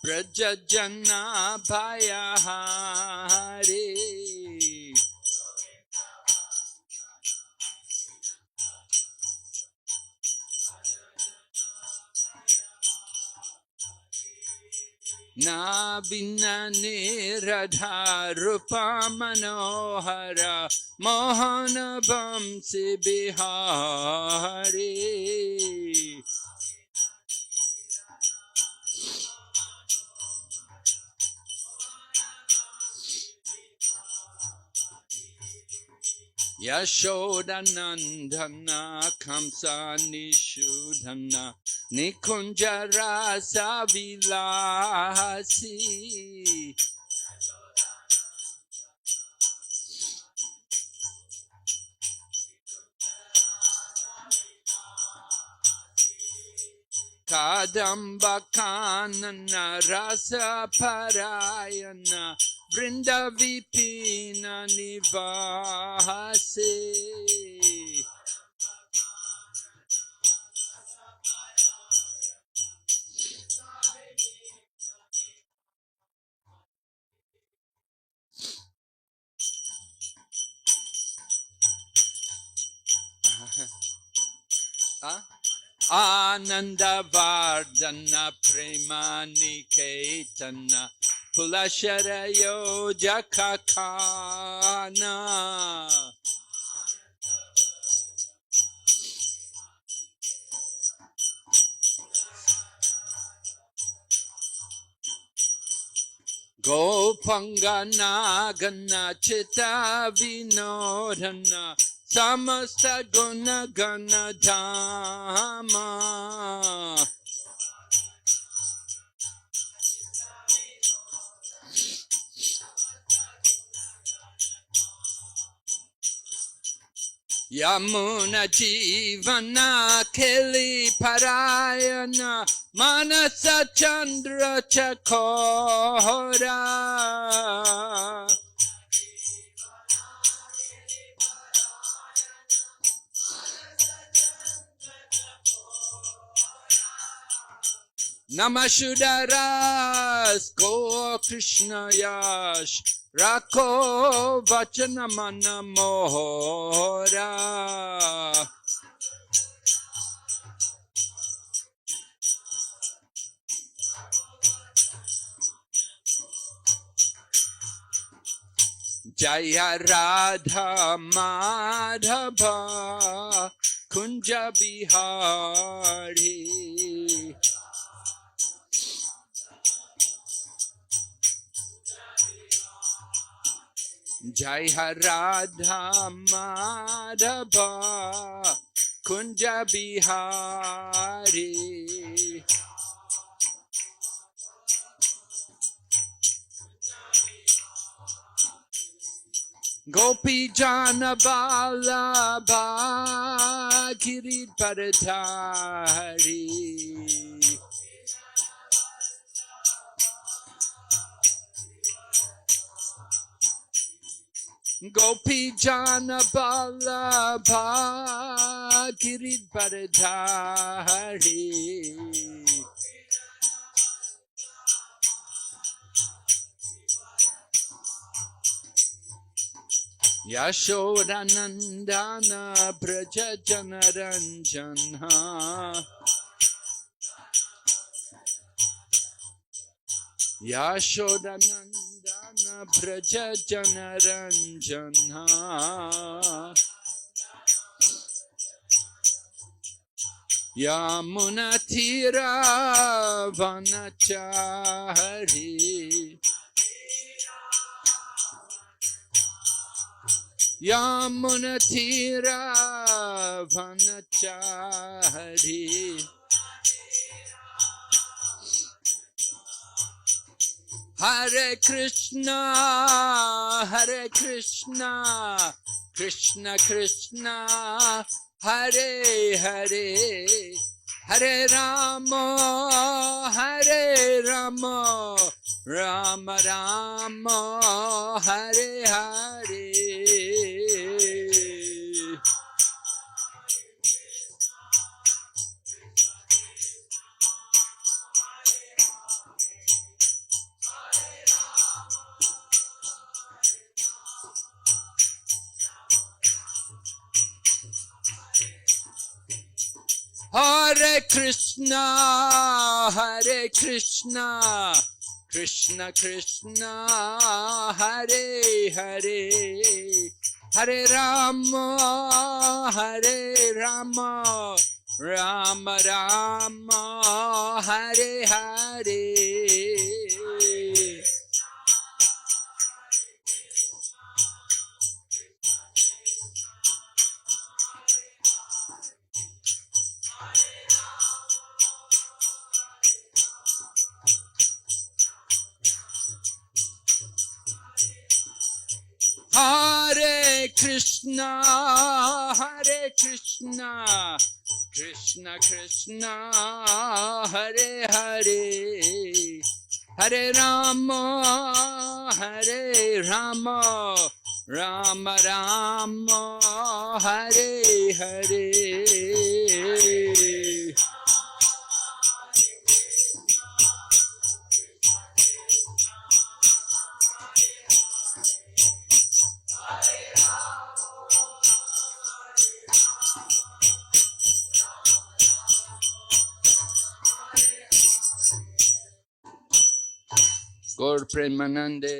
Prajajana Bhayahari. Na vinane radha rupa manohara mohana vamsi bihari. Yashodanandana kamsa nishudhana Nikunjara Savilasi. Kadamba Kanana Rasa Parayana Vrinda Vipina Nivase. Ananda Vardhana Prema Niketana Pulasharayo Jakakana. Gopangana Gana Chitta Vinodhana Samasta Guna Gana Dhamma. Yamuna Jivana Keli Parayana Manasa Chandra Chakora. Namashudaras Go Krishna Yash Rako Vachanamana Mohora. Jaya Radha Madhava Kunja Bihari. Jaya Radha Madhava Kunja Bihari. Gopi Jana Vallabha Girid Paradhari. Gopi Jana Vallabha Girid Paradhari. Yashodanandana Braja Janaranjana. Yashodanandana Braja Janaranjana. Yamunatira Vanachari. Yamunatira Vanachari. Hare Krishna, Hare Krishna, Krishna Krishna, Hare Hare, Hare Rama, Hare Rama, Rama Rama, Hare Hare. Hare Krishna, Krishna Krishna, Hare Hare, Hare Rama, Rama Rama, Hare Hare. Hare Krishna, Krishna Krishna, Hare Hare, Hare Rama, Rama Rama, Hare Hare. Gaur Premanande.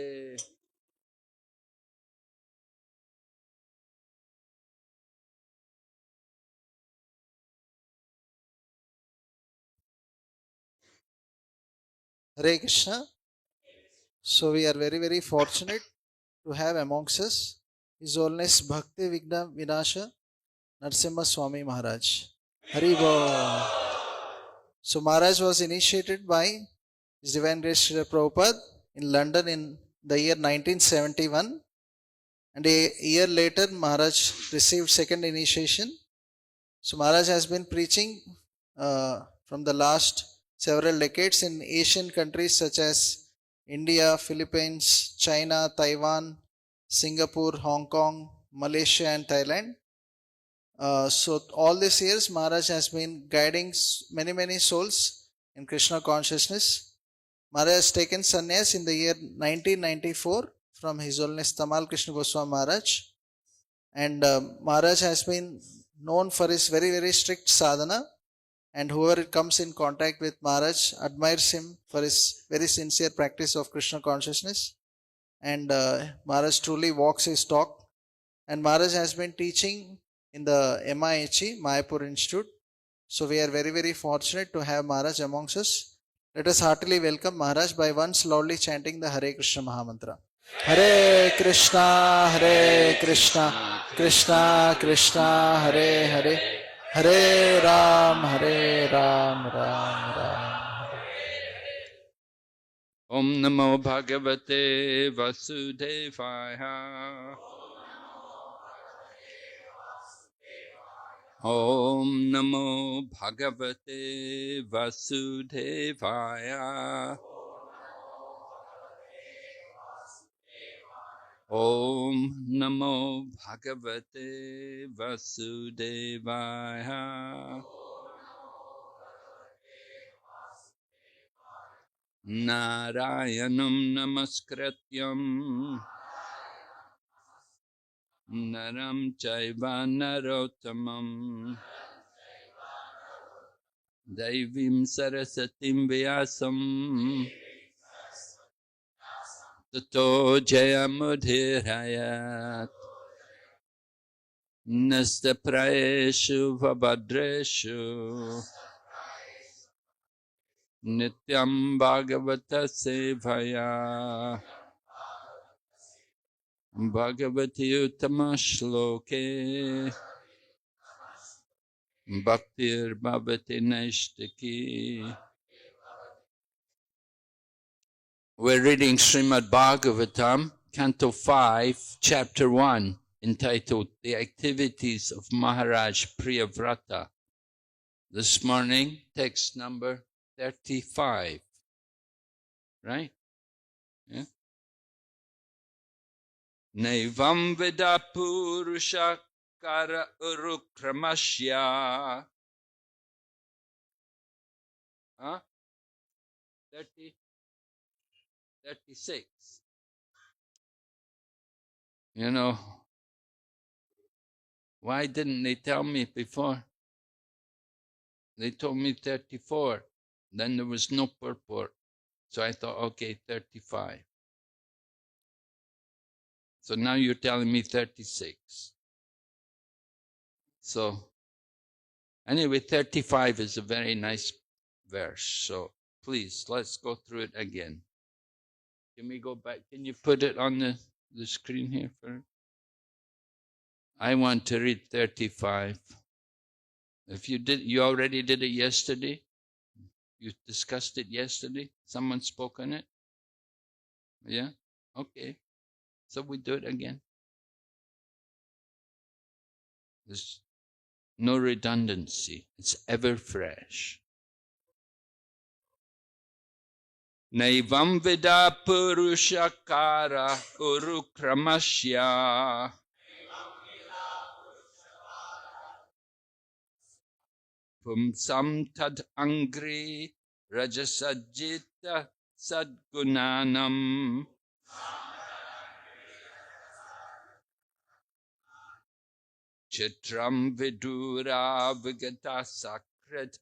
Hare Krishna. So we are very, very fortunate to have amongst us His Holiness Bhakti Vighna Vinasha Narasimha Swami Maharaj. Haribo. So Maharaj was initiated by His Divine Grace Srila Prabhupada in London in the year 1971, and a year later Maharaj received second initiation. So Maharaj has been preaching from the last several decades in Asian countries such as India, Philippines, China, Taiwan, Singapore, Hong Kong, Malaysia and Thailand. So all these years Maharaj has been guiding many souls in Krishna consciousness. Maharaj has taken sannyas in the year 1994 from His Holiness Tamal Krishna Goswami Maharaj, and Maharaj has been known for his very strict sadhana, and whoever comes in contact with Maharaj admires him for his very sincere practice of Krishna consciousness, and Maharaj truly walks his talk. And Maharaj has been teaching in the MIHE, Mayapur Institute. So we are very fortunate to have Maharaj amongst us. Let us heartily welcome Maharaj by once loudly chanting the Hare Krishna Mahamantra. Hare Krishna, Krishna Krishna, Hare Hare, Hare Ram, Ram Ram. Om Namo Bhagavate Vasudevaya. Om Namo Bhagavate Vasudevaya. Om Namo Bhagavate Vasudevaya. Narayanam Namaskrityam Naram Chaiva Narottamam Daivim Sarasatim Vyasam Tato Jayamudhirayat Nasta Praeshu Vabhadreshu Nityam Bhagavata Sevaya Bhagavati Uttama Shloke Bhaktir Bhavati Naishtaki. We're reading Srimad Bhagavatam, Canto 5, Chapter 1, entitled The Activities of Maharaj Priyavrata. This morning, text number 35. Right? Yeah. Naivam Veda Purusha Kara Urukramashya. 36. You know, why didn't they tell me before? They told me 34. Then there was no purport. So I thought, okay, 35. So now you're telling me 36. So anyway, 35 is a very nice verse. So please, let's go through it again. Can we go back? Can you put it on the screen here for? I want to read 35. If you already did it yesterday? You discussed it yesterday? Someone spoke on it? Yeah? Okay. So we do it again. There's no redundancy. It's ever fresh. Naivam vida purushakara urukramasya pumsam tad angri rajasajita sadgunanam chitram vidura vigata sakrit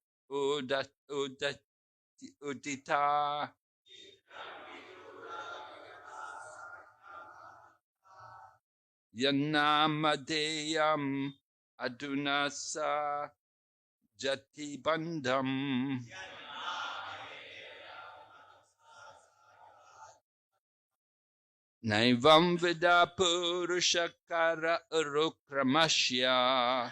udita Yanamadeyam adunasa jati bandham naivam vida purushakara urukramasya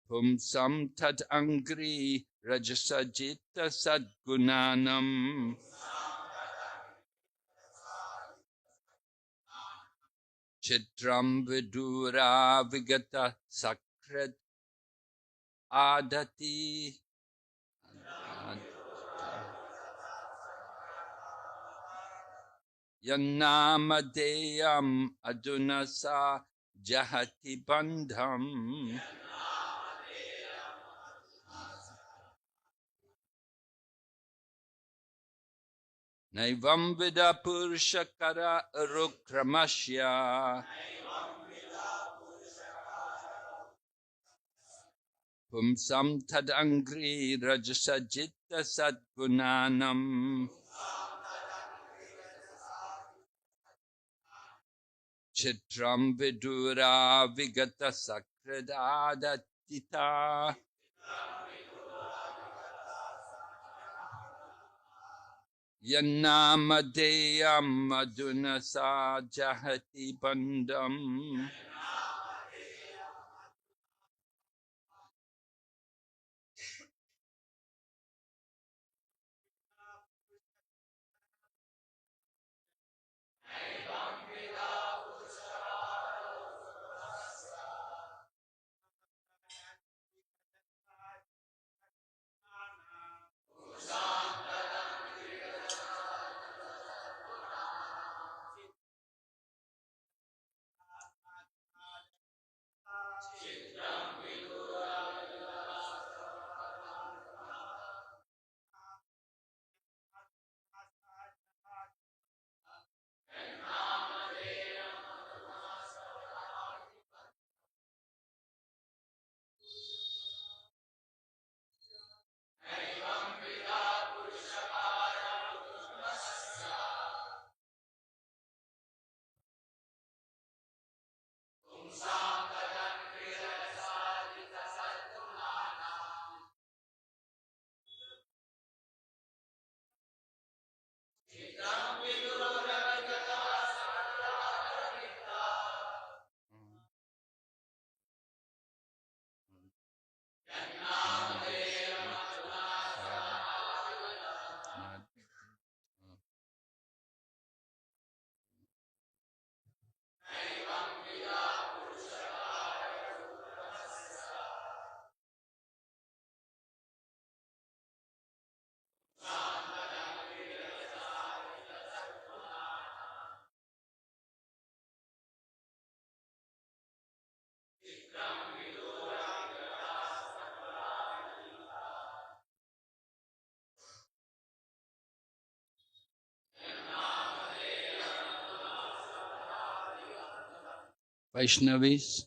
pumsam tad angri rajasajita sadgunanam chitram vidura vigata sakrit adati Yanamadeyam adunasa jahati bandham Naivam vida purushakara urukramasya pumsam tadangri rajasajita sadgunanam chitram vidura vigata sakradadatita Yanamadeyam adunasa jahati bandham Vaishnavis,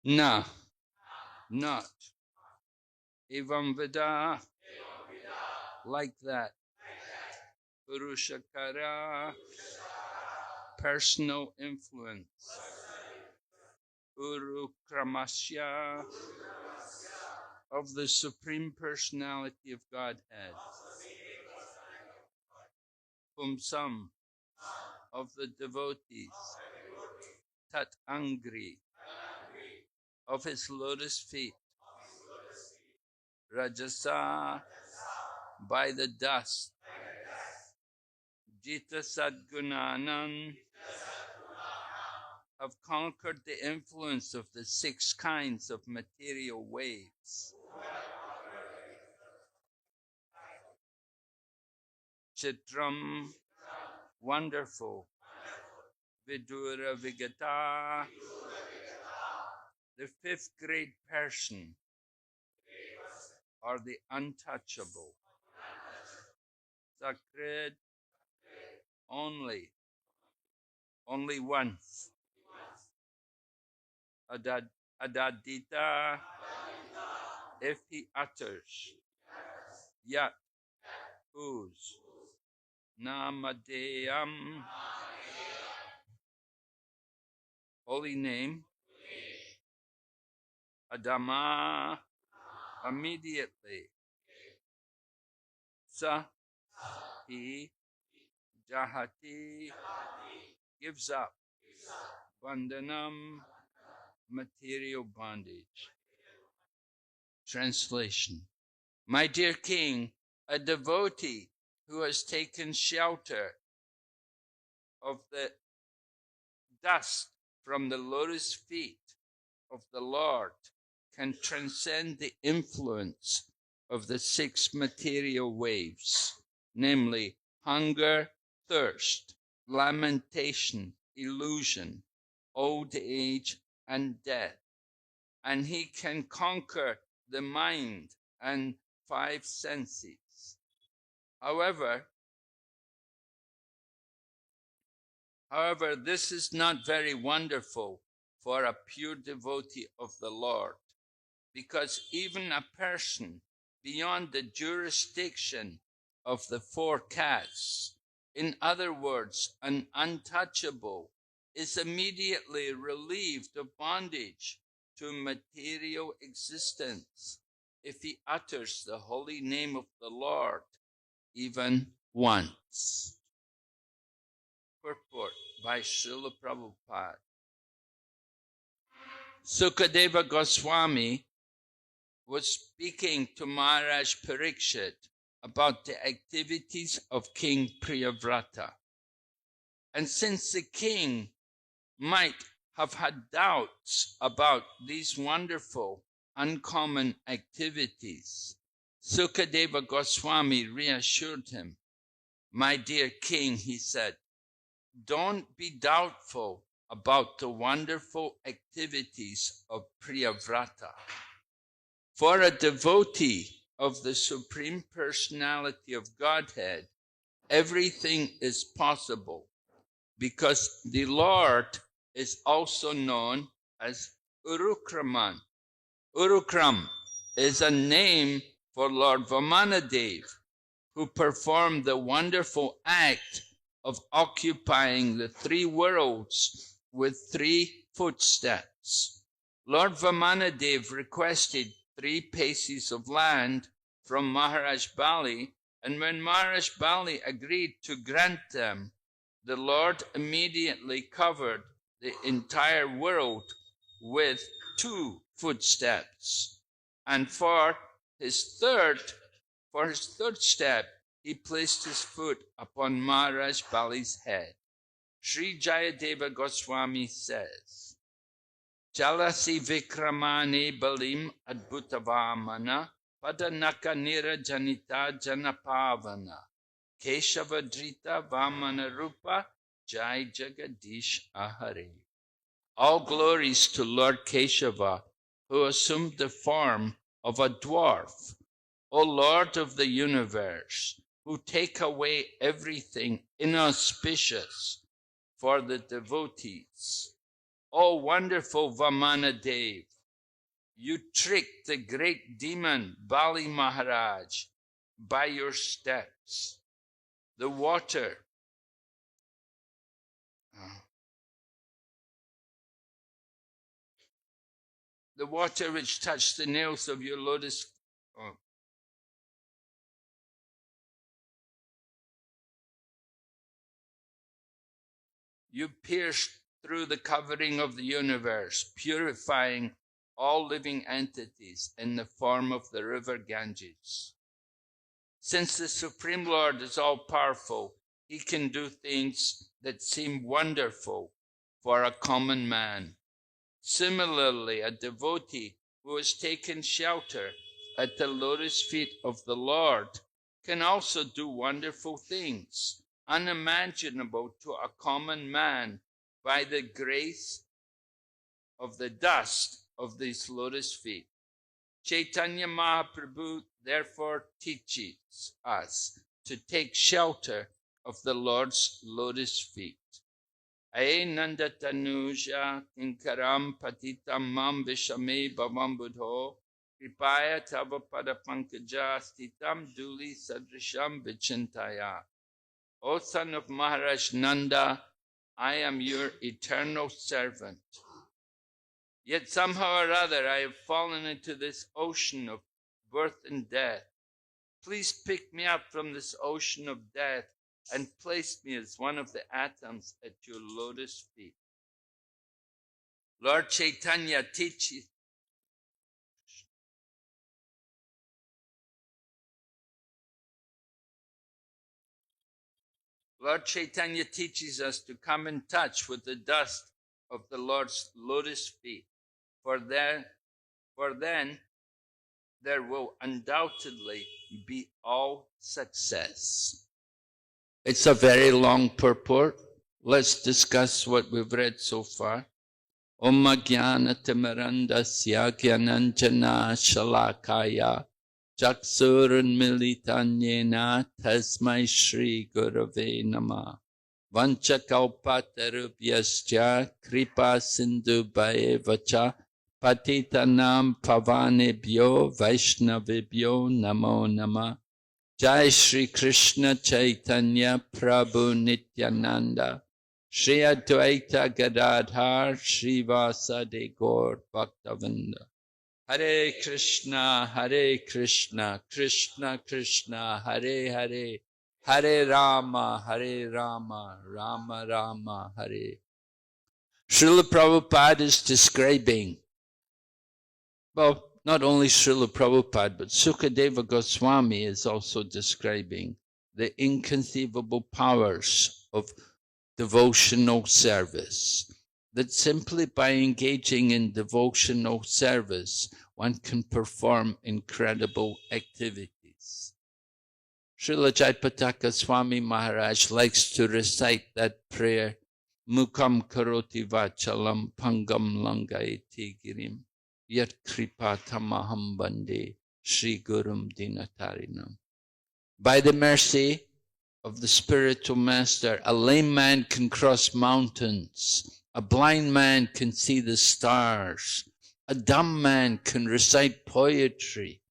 Na, not. Evam Vida, like that. Purushakara, personal influence. Urukramasya, of the Supreme Personality of Godhead. Pumsam, of the devotees. Tat Angri, of his lotus feet. Rajasa, by the dust. Jita Sadgunanan, have conquered the influence of the 6 kinds of material waves. Chitram, wonderful. Vidura Vigata, the 5th grade person, or the untouchable. Sakrid, only once. Adadita, if he utters. Yat, whose. Namadeyam, holy name. Adama, immediately. Sa, he. Jahati, gives up. Bandhanam, material bondage. Translation. My dear king, a devotee who has taken shelter of the dust from the lotus feet of the Lord can transcend the influence of the 6 material waves, namely hunger, thirst, lamentation, illusion, old age, and death. And he can conquer the mind and 5 senses. However, this is not very wonderful for a pure devotee of the Lord, because even a person beyond the jurisdiction of the 4 castes, in other words, an untouchable, is immediately relieved of bondage to material existence if he utters the holy name of the Lord even once. Purport by Srila Prabhupada. Sukadeva Goswami was speaking to Maharaj Parikshit about the activities of King Priyavrata. And since the king might have had doubts about these wonderful, uncommon activities, Sukadeva Goswami reassured him. My dear king, he said, don't be doubtful about the wonderful activities of Priyavrata. For a devotee of the Supreme Personality of Godhead, everything is possible, because the Lord is also known as Urukram, is a name for Lord Vamanadev, who performed the wonderful act of occupying the three worlds with 3 footsteps. Lord Vamanadev requested 3 paces of land from Maharaj Bali, and when Maharaj Bali agreed to grant them, the Lord immediately covered the entire world with 2 footsteps. And for his third step, he placed his foot upon Maharaj Bali's head. Sri Jayadeva Goswami says, Jalasi Vikramani Balim Adbhutavamana Padanaka Nira Janita Janapavana Keshavadrita Vamana Rupa Jai Jagadish Ahare. All glories to Lord Keshava, who assumed the form of a dwarf, O Lord of the universe, who take away everything inauspicious for the devotees. O wonderful Vamanadev, you tricked the great demon Bali Maharaj by your steps. The water which touched the nails of your lotus you pierced through the covering of the universe, purifying all living entities in the form of the river Ganges. Since the Supreme Lord is all-powerful, he can do things that seem wonderful for a common man. Similarly, a devotee who has taken shelter at the lotus feet of the Lord can also do wonderful things, unimaginable to a common man, by the grace of the dust of these lotus feet. Chaitanya Mahaprabhu therefore teaches us to take shelter of the Lord's lotus feet. Aye Nanda Tanuja Kinkaram Patitam Mam Vishame Bhavam Budho Kripaya Tava Pada Pankaja Stitam Duli Sadrisham Vichintaya. O son of Maharaj Nanda, I am your eternal servant. Yet somehow or other I have fallen into this ocean of birth and death. Please pick me up from this ocean of death and place me as one of the atoms at your lotus feet. Lord Chaitanya teaches us to come in touch with the dust of the Lord's lotus feet, for then there will undoubtedly be all success. It's a very long purport. Let's discuss what we've read so far. Om Jnana Timirandasya Jnananjana Shalakaya Chaksurun Militanyena Tasmai Shri Gurave Nama Vanchakalpatarubhyascha Kripa Sindhu Bhaevacha Patitanam Pavanebhyo Vaishnavibhyo Namo Nama. Jai Shri Krishna Chaitanya Prabhu Nityananda Shri Advaita Gadadhar Shri Vasadi Gaur Bhaktavinda. Hare Krishna, Krishna Krishna, Hare Hare, Hare Rama, Rama Rama, Hare. Srila Prabhupada is describing, well, not only Srila Prabhupada, but Sukadeva Goswami is also describing the inconceivable powers of devotional service. That simply by engaging in devotional service, one can perform incredible activities. Srila Jayapataka Swami Maharaj likes to recite that prayer, Mukam karoti vachalam pangam langaiti girim. Yat kripatamaham bande Sri Gurum Dinatarinam. By the mercy of the spiritual master, a lame man can cross mountains, a blind man can see the stars, A dumb man can recite poetry.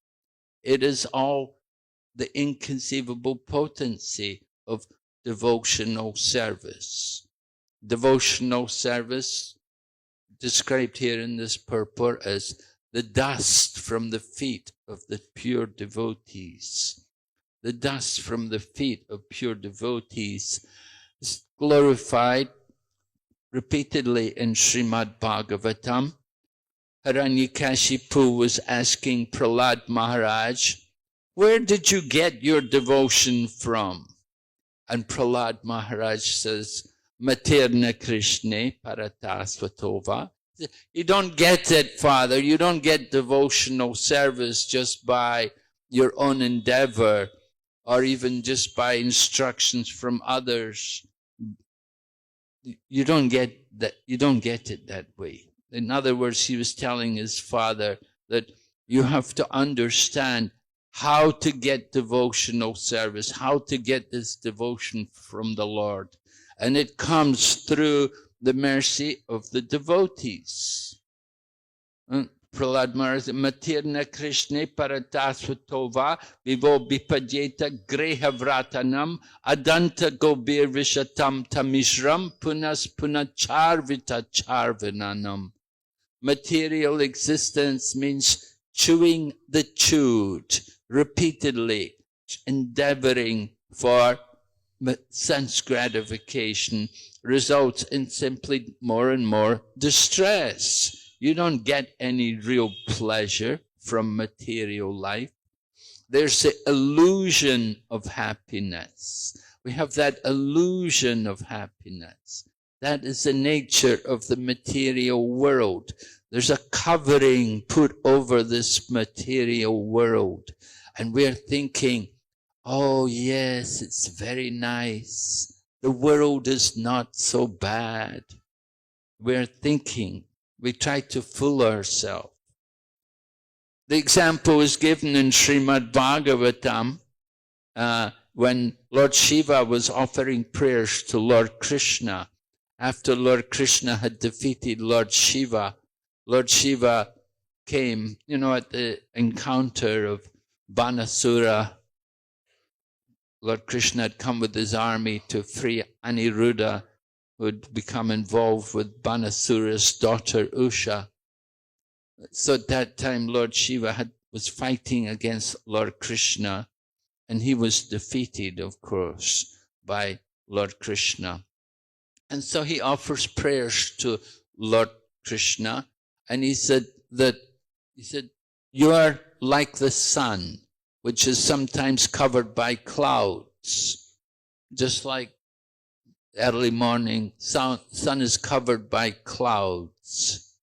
It is all the inconceivable potency of devotional service. Devotional service, described here in this purport as the dust from the feet of the pure devotees. The dust from the feet of pure devotees is glorified repeatedly in Srimad Bhagavatam. Hiranyakashipu was asking Prahlad Maharaj, where did you get your devotion from? And Prahlad Maharaj says, Materna Krishna Paratasvatova. You don't get it, Father. You don't get devotional service just by your own endeavor or even just by instructions from others. You don't get that. You don't get it that way. In other words, he was telling his father that you have to understand how to get devotional service, how to get this devotion from the Lord. And it comes through the mercy of the devotees. Prahlad Maharaj, Matirna Krishna Paratasvatova Vivo Bipajeta Greha Vratanam Adanta Gobir Vishatam Tamishram Punas Punacharvita Charvinanam. Material existence means chewing the chewed, repeatedly endeavoring for sense gratification results in simply more and more distress. You don't get any real pleasure from material life. There's the illusion of happiness. We have that illusion of happiness. That is the nature of the material world. There's a covering put over this material world. And we're thinking, oh yes, it's very nice. The world is not so bad. We're thinking, we try to fool ourselves. The example is given in Srimad Bhagavatam when Lord Shiva was offering prayers to Lord Krishna. After Lord Krishna had defeated Lord Shiva came, at the encounter of Banasura. Lord Krishna had come with his army to free Aniruddha, who had become involved with Banasura's daughter Usha. So at that time, Lord Shiva was fighting against Lord Krishna, and he was defeated, of course, by Lord Krishna. And so he offers prayers to Lord Krishna, and he said, you are like the sun, which is sometimes covered by clouds. Just like early morning, sun is covered by clouds.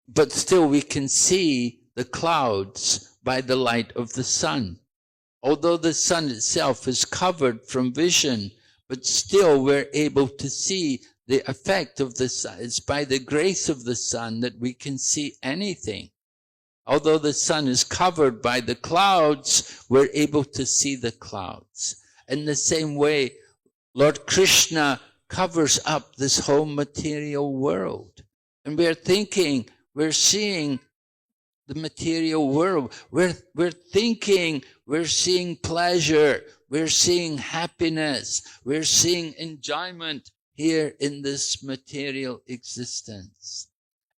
But still we can see the clouds by the light of the sun. Although the sun itself is covered from vision, but still we're able to see the effect of the sun. It's by the grace of the sun that we can see anything. Although the sun is covered by the clouds, we're able to see the clouds. In the same way, Lord Krishna covers up this whole material world. And we're thinking, we're seeing the material world. We're thinking, we're seeing pleasure. We're seeing happiness. We're seeing enjoyment here in this material existence.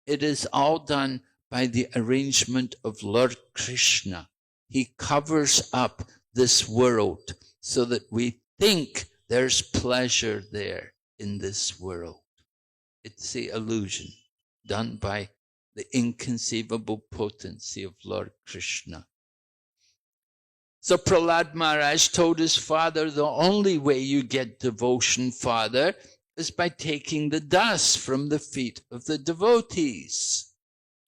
It is all done by the arrangement of Lord Krishna. He covers up this world so that we think there's pleasure there in this world. It's the illusion done by the inconceivable potency of Lord Krishna. So Prahlad Maharaj told his father, the only way you get devotion, father, is by taking the dust from the feet of the devotees.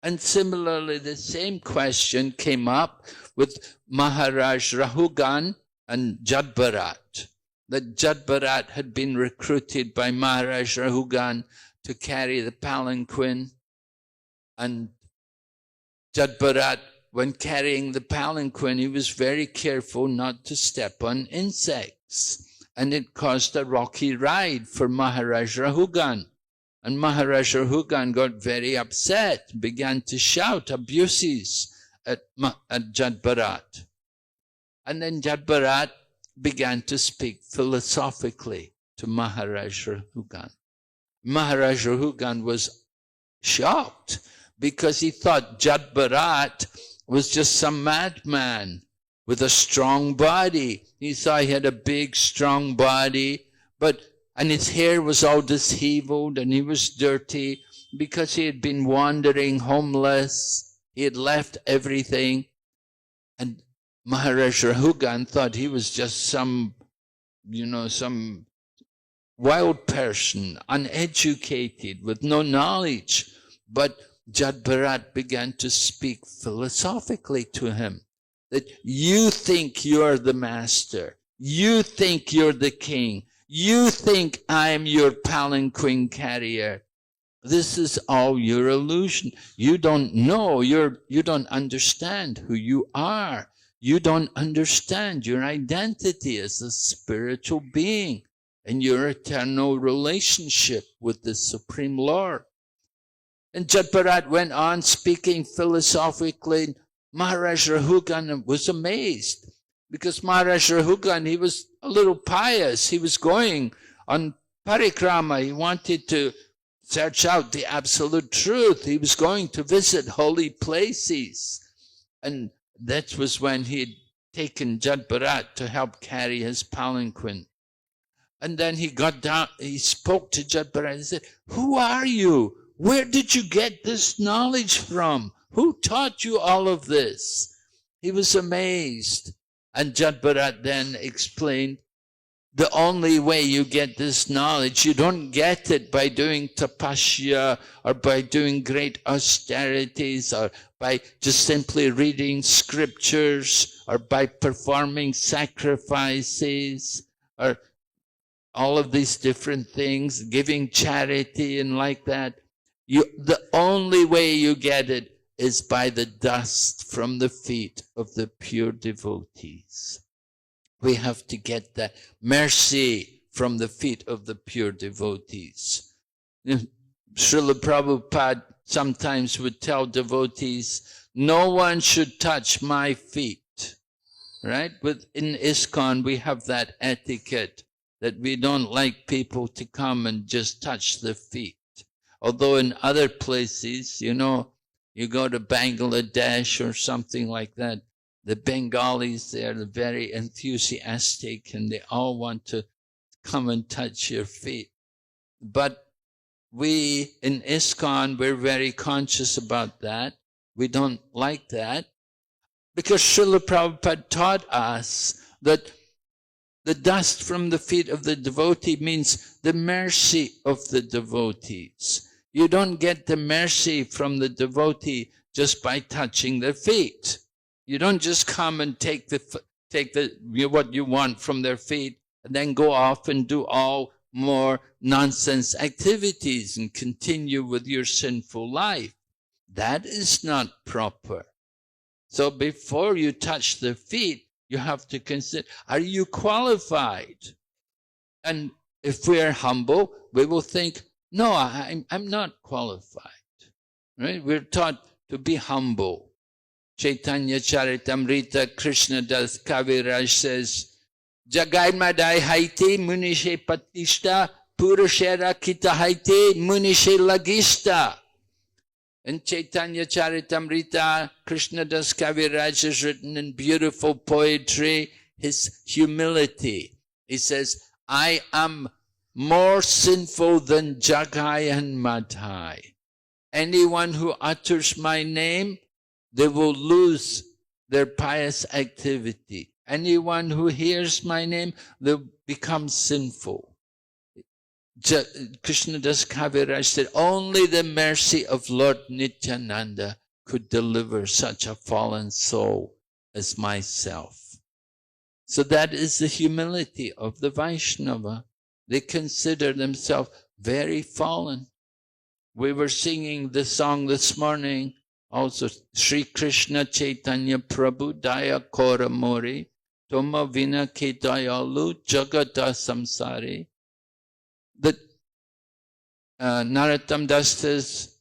And similarly, the same question came up with Maharaj Rahugan and Jadbharat. That Jadbharat had been recruited by Maharaj Rahugan to carry the palanquin. And Jadbharat, when carrying the palanquin, he was very careful not to step on insects. And it caused a rocky ride for Maharaj Rahugan. And Maharaj Rahugan got very upset, began to shout abuses at Jad Bharat. And then Jad Bharat began to speak philosophically to Maharaj Rahugan. Maharaj Rahugan was shocked because he thought Jad Bharat was just some madman with a strong body. He thought he had a big, strong body, and his hair was all disheveled and he was dirty because he had been wandering homeless. He had left everything. And Maharaj Rahugan thought he was just some wild person, uneducated, with no knowledge. But Jad Bharat began to speak philosophically to him, that you think you're the master, you think you're the king, you think I'm your palanquin carrier. This is all your illusion. You don't know, you don't understand who you are. You don't understand your identity as a spiritual being and your eternal relationship with the Supreme Lord. And Jad Bharat went on speaking philosophically. Maharaj Rahugan was amazed because Maharaj Rahugan, he was a little pious. He was going on parikrama. He wanted to search out the absolute truth. He was going to visit holy places. And that was when he had taken Jad Bharat to help carry his palanquin. And then he got down, he spoke to Jad Bharat and said, who are you? Where did you get this knowledge from? Who taught you all of this? He was amazed. And Jad Bharat then explained, the only way you get this knowledge, you don't get it by doing tapasya or by doing great austerities or by just simply reading scriptures or by performing sacrifices or all of these different things, giving charity and like that. The only way you get it is by the dust from the feet of the pure devotees. We have to get that mercy from the feet of the pure devotees. Srila Prabhupada sometimes would tell devotees, no one should touch my feet. Right? In ISKCON, we have that etiquette that we don't like people to come and just touch the feet. Although in other places, you go to Bangladesh or something like that, the Bengalis, they're very enthusiastic and they all want to come and touch your feet. But we in ISKCON, we're very conscious about that. We don't like that because Srila Prabhupada taught us that the dust from the feet of the devotee means the mercy of the devotees. You don't get the mercy from the devotee just by touching their feet. You don't just come and take what you want from their feet and then go off and do all more nonsense activities and continue with your sinful life. That is not proper. So before you touch the feet, you have to consider, are you qualified? And if we are humble, we will think, no, I'm not qualified. Right? We're taught to be humble. Chaitanya Charitamrita Krishna Das Kaviraj says, Jagai Madai Haiti Munishe Patishta Purushera Kita Haiti Munishe Lagista. In Chaitanya Charitamrita, Krishna Das Kaviraj has written in beautiful poetry his humility. He says, I am more sinful than Jagai and Madhai. Anyone who utters my name, they will lose their pious activity. Anyone who hears my name, they'll become sinful. Krishna Das Kaviraj said, only the mercy of Lord Nityananda could deliver such a fallen soul as myself. So that is the humility of the Vaishnava. They consider themselves very fallen. We were singing the song this morning, also, Sri Krishna Chaitanya Prabhu Daya Kora Mori, Toma Vina Ke Dayalu Jagata Samsari. That Narottam Das says,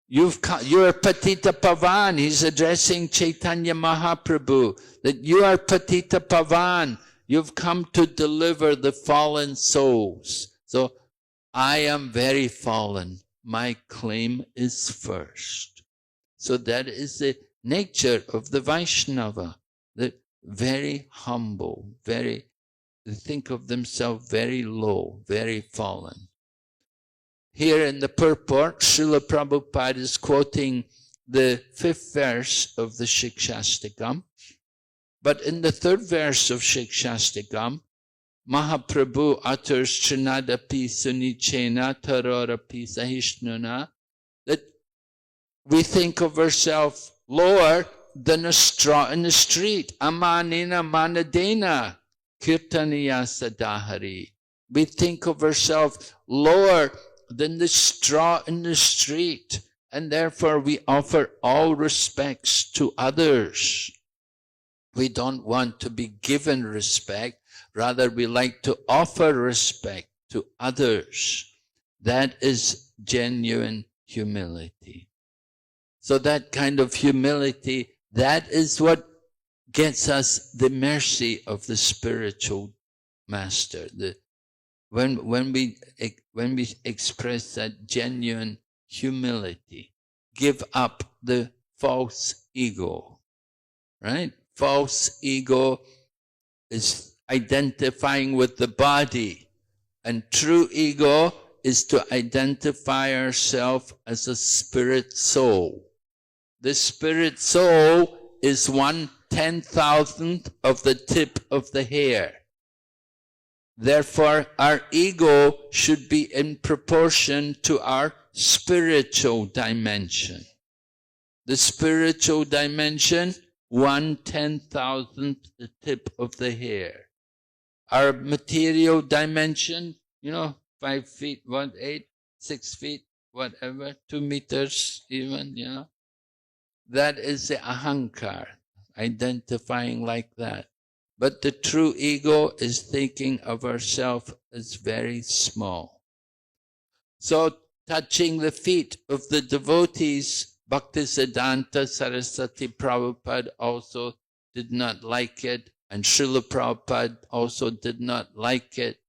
you're Patita Pavan. He's addressing Chaitanya Mahaprabhu, that you are Patita Pavan. You've come to deliver the fallen souls. So I am very fallen. My claim is first. So that is the nature of the Vaishnava, that very humble, they think of themselves very low, very fallen. Here in the purport, Srila Prabhupada is quoting the 5th verse of the Shikshastakam. But in the 3rd verse of Shikshastakam, Mahaprabhu utters Trinadapi Sunichena Tarorapi Sahishnuna, that we think of ourselves lower than a straw in the street. Amanina Manadena Kirtaniya Sadahari. We think of ourselves lower than the straw in the street, and therefore we offer all respects to others. We don't want to be given respect, rather we like to offer respect to others. That is genuine humility. So that kind of humility, that is what gets us the mercy of the spiritual master. When we express that genuine humility, give up the false ego, right? False ego is identifying with the body, and true ego is to identify ourselves as a spirit soul. The spirit soul is 1/10,000th of the tip of the hair. Therefore, our ego should be in proportion to our spiritual dimension. The spiritual dimension, 1/10,000th the tip of the hair. Our material dimension, 5 feet, 1/8, 6 feet, whatever, 2 meters even, That is the ahankar, identifying like that. But the true ego is thinking of ourselves as very small. So, touching the feet of the devotees, Bhaktisiddhanta Saraswati Prabhupada also did not like it, and Srila Prabhupada also did not like it.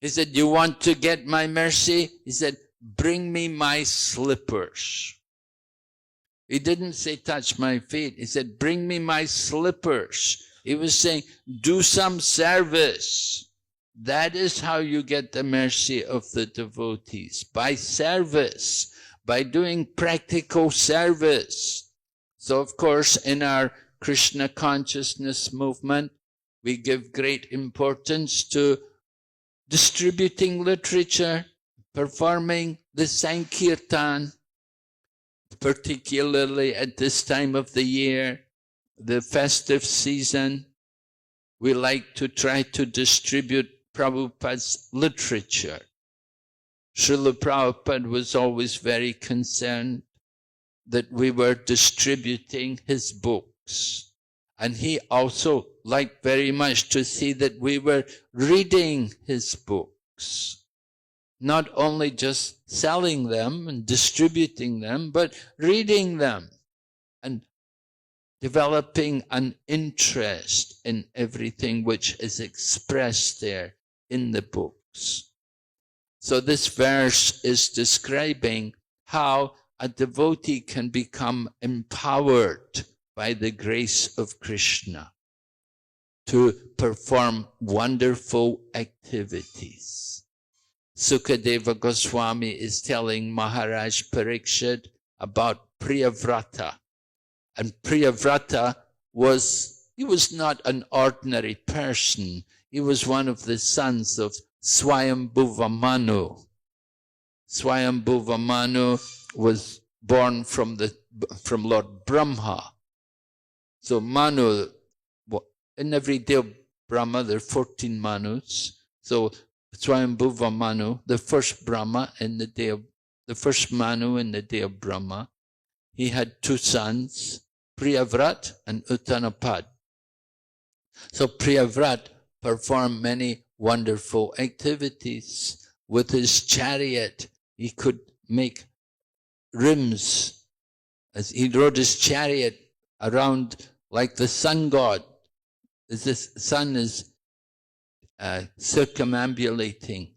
He said, you want to get my mercy? He said, bring me my slippers. He didn't say, touch my feet. He said, bring me my slippers. He was saying, do some service. That is how you get the mercy of the devotees. By service, by doing practical service. So of course, in our Krishna consciousness movement, we give great importance to distributing literature, performing the Sankirtan, particularly at this time of the year, the festive season. We like to try to distribute Prabhupada's literature. Srila Prabhupada was always very concerned that we were distributing his books. And he also liked very much to see that we were reading his books. Not only just selling them and distributing them, but reading them and developing an interest in everything which is expressed there in the books. So this verse is describing how a devotee can become empowered by the grace of Krishna to perform wonderful activities. Sukadeva Goswami is telling Maharaj Parikshit about Priyavrata. And Priyavrata was not an ordinary person. He was one of the sons of Swayambhuva Manu. Swayambhuva Manu was born from Lord Brahma. So Manu, in every day of Brahma, there are 14 Manus. So Swayambhuva Manu, the first Brahma in the first Manu in the day of Brahma, he had 2 sons, Priyavrat and Uttanapad. So Priyavrat performed many wonderful activities. with his chariot, he could make rims. As he rode his chariot around like the sun god. As the sun is circumambulating.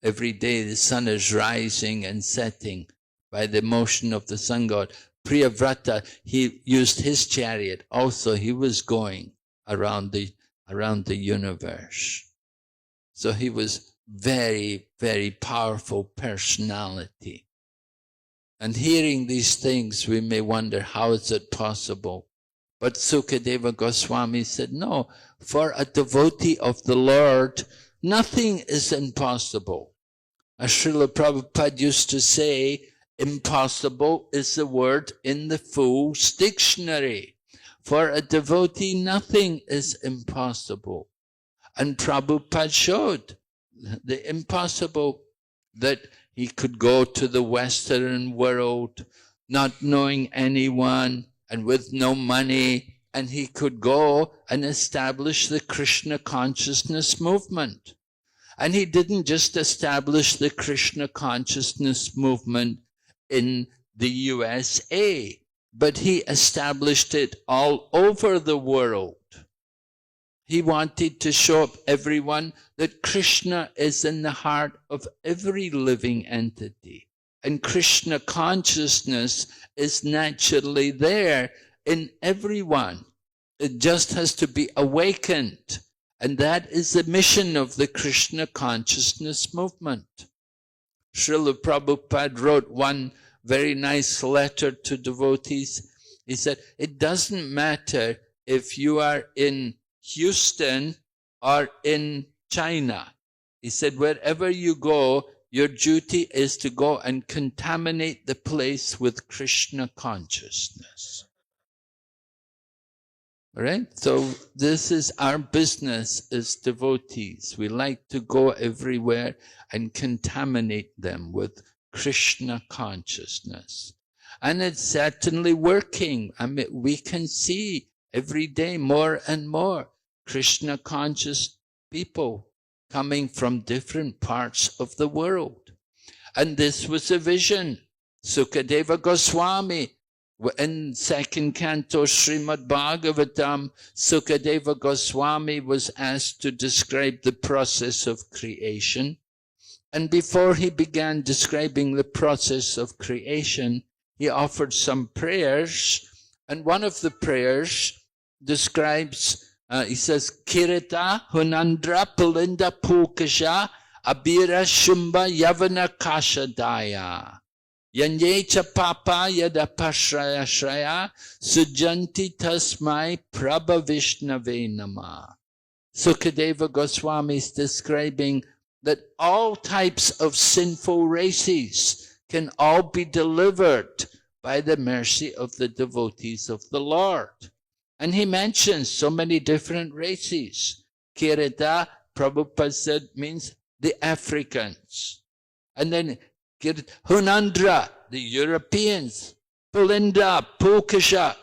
Every day the sun is rising and setting by the motion of the sun god. Priyavrata, he used his chariot. Also, he was going around the universe. So he was very, very powerful personality. And hearing these things, we may wonder, how is it possible? But Sukadeva Goswami said, no, for a devotee of the Lord, nothing is impossible. As Srila Prabhupada used to say, impossible is the word in the Fool's Dictionary. For a devotee, nothing is impossible. And Prabhupada showed the impossible, that he could go to the Western world, not knowing anyone and with no money, and he could go and establish the Krishna consciousness movement. And he didn't just establish the Krishna consciousness movement in the USA, but he established it all over the world. He wanted to show up everyone that Krishna is in the heart of every living entity. And Krishna consciousness is naturally there in everyone. It just has to be awakened. And that is the mission of the Krishna consciousness movement. Srila Prabhupada wrote one very nice letter to devotees. He said, it doesn't matter if you are in Houston or in China. He said, wherever you go, your duty is to go and contaminate the place with Krishna consciousness. All right? So this is our business as devotees. We like to go everywhere and contaminate them with Krishna consciousness. And it's certainly working. I mean, we can see every day more and more Krishna conscious people coming from different parts of the world. And this was a vision. Sukadeva Goswami, in second canto Srimad Bhagavatam, Sukadeva Goswami was asked to describe the process of creation. And before he began describing the process of creation, he offered some prayers. And one of the prayers describes, he says, Kirita Hunandra Pulinda Pukasha Abira Shumba Yavana Kashadaya Yanyecha Papa Yada Pashraya Shraya Sujanti Tasmai Prabha Vishnave Nama. Sukadeva Goswami is describing that all types of sinful races can all be delivered by the mercy of the devotees of the Lord. And he mentions so many different races. Kirita, Prabhupada said, means the Africans. And then Hunandra, the Europeans. Pulinda, Pukasha.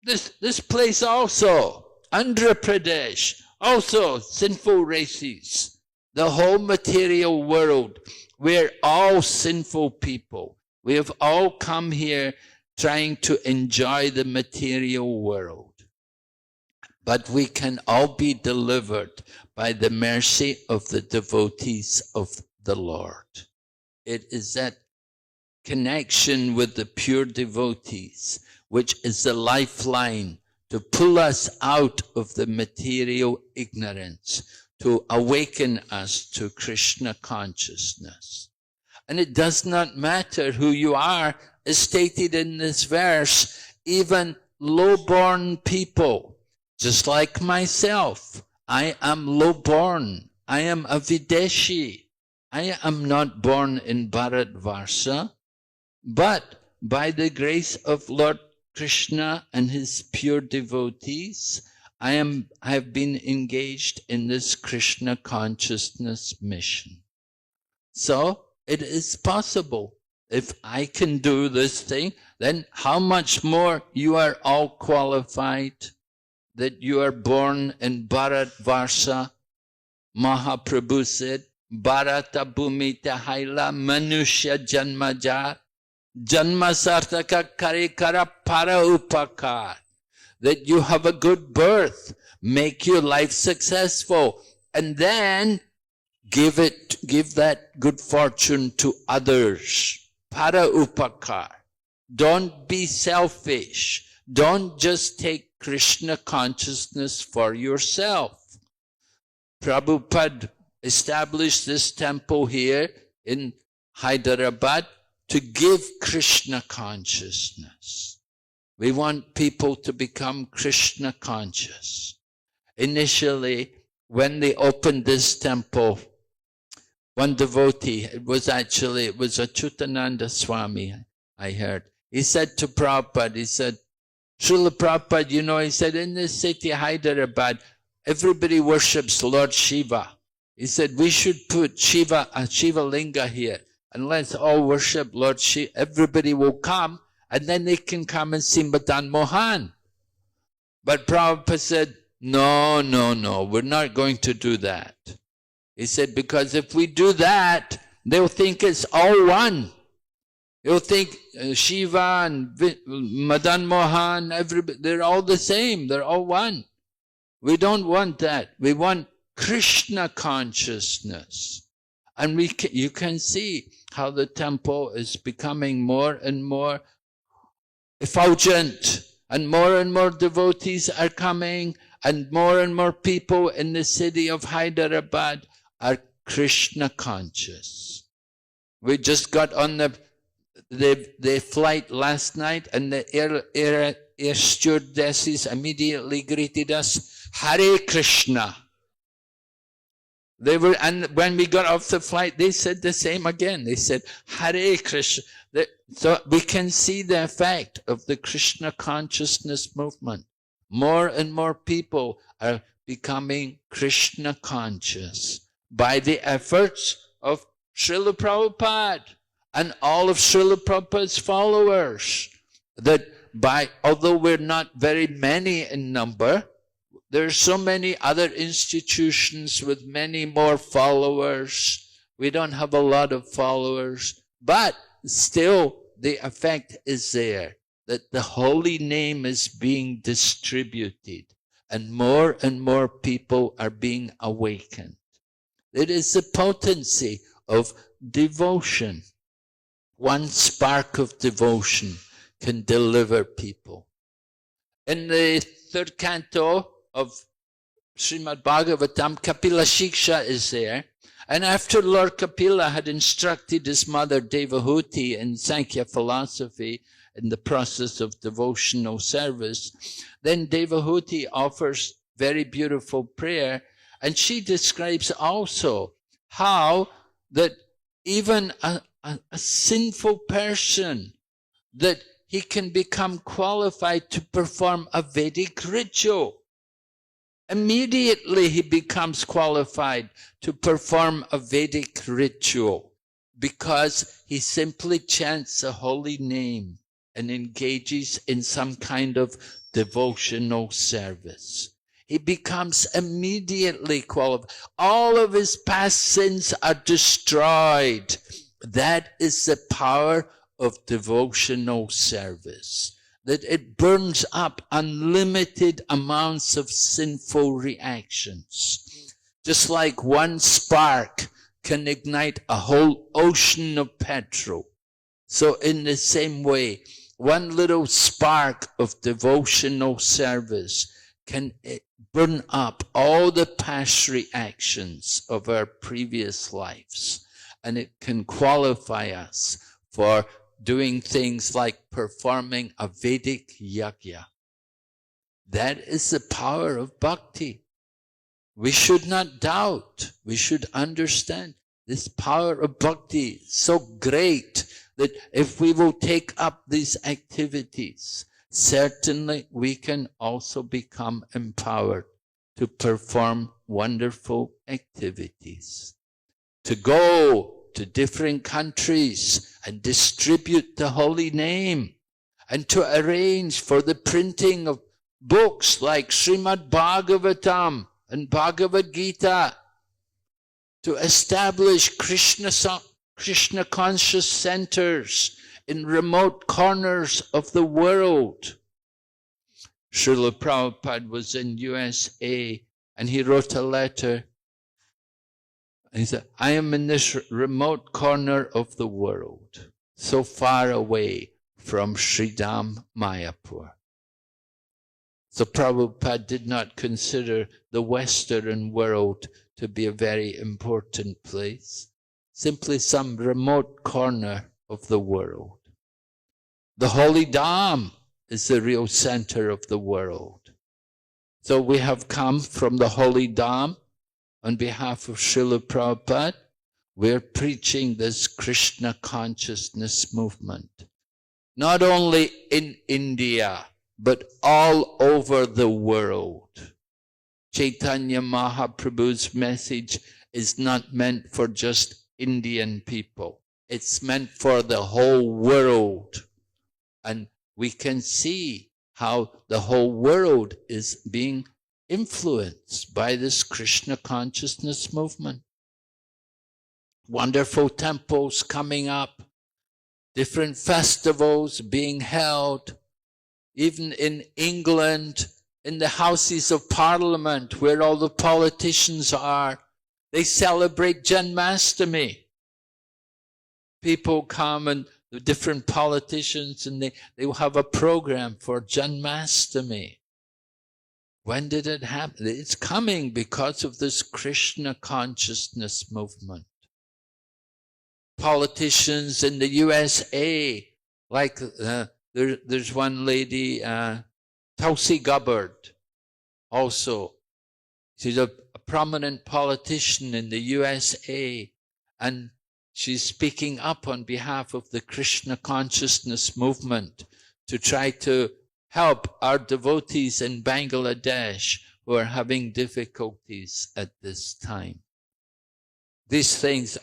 This place also, Andhra Pradesh, also sinful races. The whole material world, we're all sinful people. We have all come here trying to enjoy the material world. But we can all be delivered by the mercy of the devotees of the Lord. It is that connection with the pure devotees, which is the lifeline to pull us out of the material ignorance, to awaken us to Krishna consciousness. And it does not matter who you are, as stated in this verse, even low-born people, just like myself. I am low-born. I am a Videshi. I am not born in Bharatvarsha, but by the grace of Lord Krishna and his pure devotees, I have been engaged in this Krishna consciousness mission. So it is possible. If I can do this thing, then how much more you are all qualified that you are born in Bharatvarsha. Mahaprabhu said, Bharata Bhumita Haila Manushya Janmaja Janma Sartaka Karikara Para Upakar. That you have a good birth, make your life successful, and then give that good fortune to others. Para Upakar. Don't be selfish. Don't just take Krishna consciousness for yourself. Prabhupada established this temple here in Hyderabad to give Krishna consciousness. We want people to become Krishna conscious. Initially, when they opened this temple, one devotee, it was Achyutananda Swami, I heard. He said to Prabhupada, he said, Srila Prabhupada, he said, in this city, Hyderabad, everybody worships Lord Shiva. He said, we should put a Shiva Linga here, and let's all worship Lord Shiva. Everybody will come, and then they can come and see Madan Mohan. But Prabhupada said, no, we're not going to do that. He said, because if we do that, they'll think it's all one. They'll think Shiva and Madan Mohan, everybody, they're all the same, they're all one. We don't want that. We want Krishna consciousness. And you can see how the temple is becoming more and more effulgent, and more devotees are coming, and more people in the city of Hyderabad are Krishna conscious. We just got on the flight last night, and the air stewardesses immediately greeted us, Hare Krishna. And when we got off the flight, they said the same again. They said, Hare Krishna. So we can see the effect of the Krishna consciousness movement. More and more people are becoming Krishna conscious by the efforts of Srila Prabhupada and all of Srila Prabhupada's followers. Although we're not very many in number, there are so many other institutions with many more followers. We don't have a lot of followers, but still the effect is there, that the holy name is being distributed and more people are being awakened. It is the potency of devotion. One spark of devotion can deliver people. In the third canto of Srimad Bhagavatam, Kapila Shiksha is there. And after Lord Kapila had instructed his mother Devahuti in Sankhya philosophy in the process of devotional service, then Devahuti offers very beautiful prayer, and she describes also how that even a sinful person, that he can become qualified to perform a Vedic ritual. Immediately he becomes qualified to perform a Vedic ritual because he simply chants a holy name and engages in some kind of devotional service. He becomes immediately qualified. All of his past sins are destroyed. That is the power of devotional service. That it burns up unlimited amounts of sinful reactions. Just like one spark can ignite a whole ocean of petrol. So in the same way, one little spark of devotional service can burn up all the past reactions of our previous lives. And it can qualify us for doing things like performing a Vedic yajna. That is the power of bhakti. We should not doubt. We should understand this power of bhakti is so great that if we will take up these activities, certainly we can also become empowered to perform wonderful activities. To go to different countries and distribute the holy name, and to arrange for the printing of books like Srimad Bhagavatam and Bhagavad Gita. to establish Krishna conscious centers in remote corners of the world. Srila Prabhupada was in USA and he wrote a letter. He said, I am in this remote corner of the world, so far away from Sridham Mayapur. So Prabhupada did not consider the Western world to be a very important place, simply some remote corner of the world. The Holy Dham is the real center of the world. So we have come from the Holy Dham on behalf of Srila Prabhupada. We're preaching this Krishna consciousness movement, not only in India, but all over the world. Chaitanya Mahaprabhu's message is not meant for just Indian people. It's meant for the whole world. And we can see how the whole world is being influenced by this Krishna consciousness movement. Wonderful temples coming up, different festivals being held, even in England, in the Houses of Parliament, where all the politicians are, they celebrate Janmashtami. People come and the different politicians and they will have a program for Janmashtami. When did it happen? It's coming because of this Krishna consciousness movement. Politicians in the USA, like there's one lady, Tulsi Gabbard, also. She's a prominent politician in the USA, and she's speaking up on behalf of the Krishna consciousness movement to try to help our devotees in Bangladesh who are having difficulties at this time. These things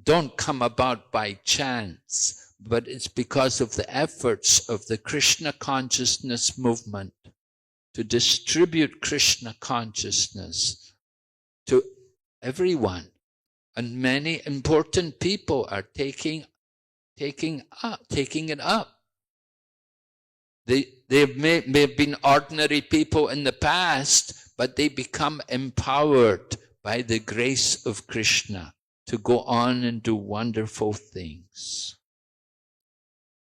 don't come about by chance, but it's because of the efforts of the Krishna consciousness movement to distribute Krishna consciousness to everyone. And many important people are taking it up. They may have been ordinary people in the past, but they become empowered by the grace of Krishna to go on and do wonderful things.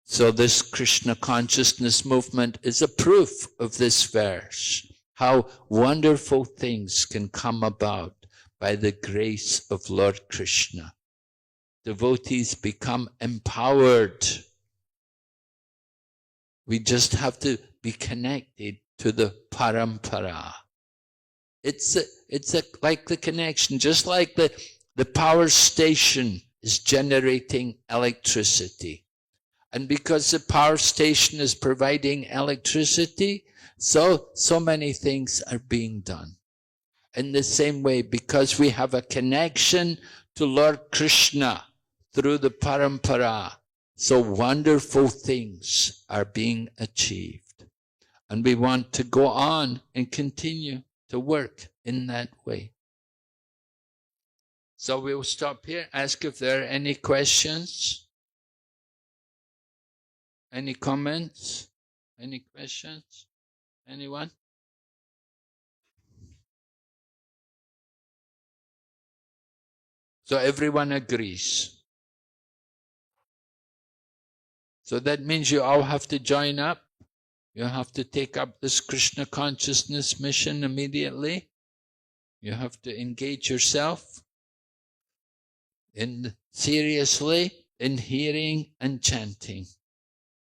So this Krishna consciousness movement is a proof of this verse, how wonderful things can come about by the grace of Lord Krishna. Devotees become empowered. We just have to be connected to the parampara. It's like the connection, just like the power station is generating electricity. And because the power station is providing electricity, so many things are being done. In the same way, because we have a connection to Lord Krishna through the parampara, so wonderful things are being achieved. And we want to go on and continue to work in that way. So we'll stop here, ask if there are any questions. Any comments? Any questions? Anyone? So everyone agrees. So that means you all have to join up. You have to take up this Krishna consciousness mission immediately. You have to engage yourself seriously in hearing and chanting.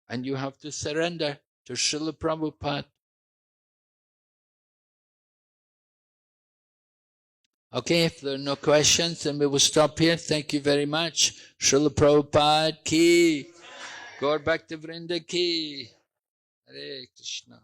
And you have to surrender to Srila Prabhupada. Okay, if there are no questions, then we will stop here. Thank you very much. Srila Prabhupada ki. Gaur Bhakti Vrinda ki. Hare Krishna.